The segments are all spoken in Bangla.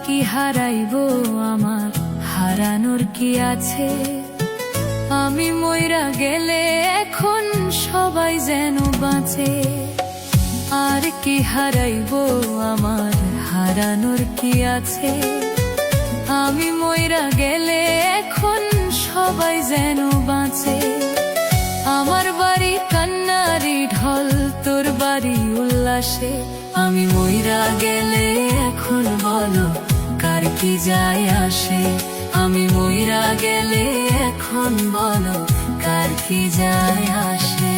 কি হারাইবো আমার হারানোর কি আছে? আমি মইরা গেলে এখন সবাই যেন বাঁচে। আর কি হারাইবো আমার হারানোর কি আছে? আমি মইরা গেলে এখন সবাই যেন বাঁচে। আমার বাড়ি কান্নারি ঢল, তোর বাড়ি উল্লাসে। আমি মইরা গেলে এখন বলো কার কি যায় আসে? আমি মইরা গেলে এখন বলো কার কি যায় আসে?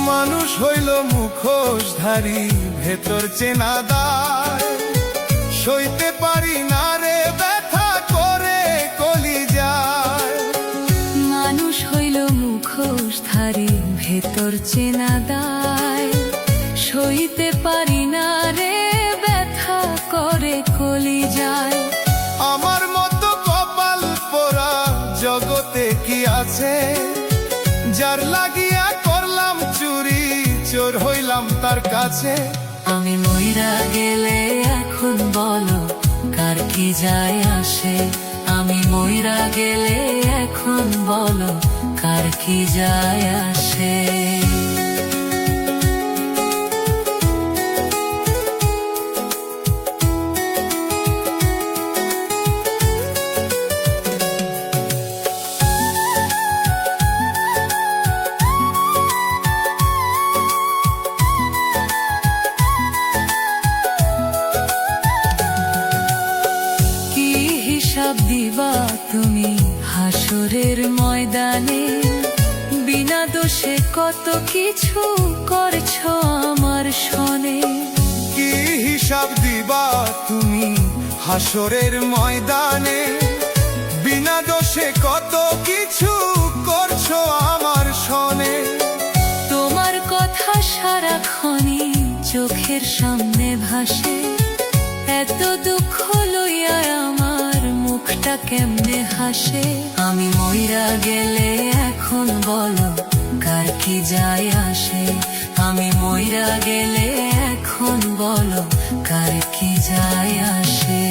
মানুষ হইল মুখোশধারী, ভেতর চেনা দায়। সইতে পারি না রে ব্যথা করে কলিজায়। মানুষ হইল মুখোশধারী, ভেতর চেনা দায়। সইতে পারি না রে ব্যথা করে কলিজায়। আমার মতো কপাল পোড়া জগতে কি আছে? যার লাগিয়া করলাম চুরি, চোর হইলাম তার কাছে। আমি মইরা গেলে এখন বলো কার কি যায় আসে? আমি মইরা গেলে এখন বলো কার কি যায় আসে? হিসাব দিবা তুমি হাসরের ময়দানে? বিনা দোষে কত কিছু করছো আমার সনে। কি হিসাব দিবা তুমি হাসরের ময়দানে? বিনা দোষে কত কিছু করছো আমার সনে। তোমার কথা সারাক্ষণই চোখের সামনে ভাসে। এত দুঃখ লইয়া আমার মুখটা কেমনে হাসে? আমি মইরা গেলে এখন বলো কার কি যায় আসে? আমি মইরা গেলে এখন বলো কার কি যায় আসে?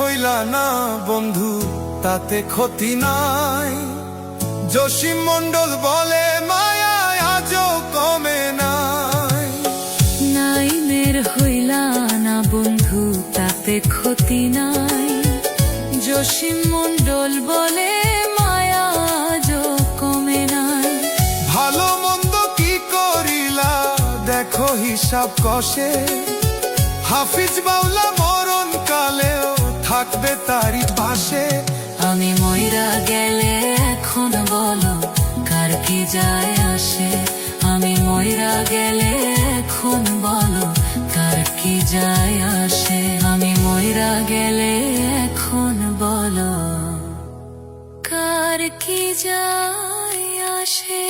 হইলা না বন্ধু তাতে ক্ষতি নাই। জসিম মন্ডল বলে মায়া আজও কমে নাই। নাইমের হইলা না বন্ধু তাতে ক্ষতি নাই। জসিম মন্ডল বলে মায়া আজও কমে নাই। ভালো মন্দ কি করিলা দেখো হিসাব কষে। হাফিজ বাউলা মরণ কালেও থাকবে তারই পাশে। আমি মইরা গেলে এখন বলো কার কি যায় আসে? আমি মইরা গেলে এখন বলো কার কি যায় আসে? আমি মইরা গেলে এখন বলো কার কি যায় আসে?